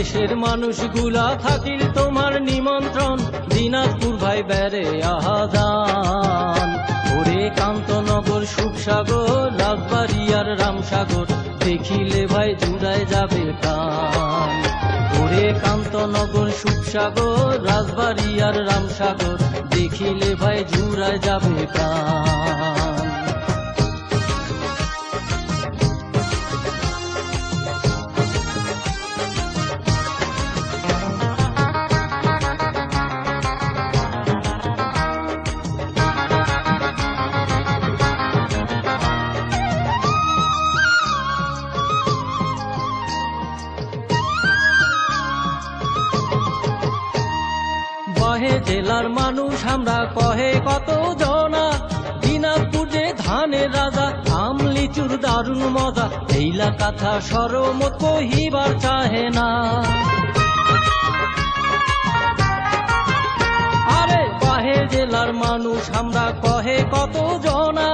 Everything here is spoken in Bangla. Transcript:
দেশের মানুষগুলা থাকিল তোমার নিমন্ত্রণ দিনাজপুর ভাই বেড়ে আহাজান। ওরে কান্তনগর সুখসাগর রাজবাড়ি আর রামসাগর দেখিলে ভাই জুড়ায় যাবে প্রাণ। ওরে কান্তনগর সুখসাগর রাজবাড়ি আর রামসাগর দেখিলে ভাই জুড়ায় যাবে প্রাণ। জেলার মানুষ আমরা কহে কত জনা দিনাজপুর যে ধানের রাজা আম লিচুর দারুণ মজা এইলা কথা সরমত কহিবার চাহে না। আরে কহে জেলার মানুষ আমরা কহে কত জনা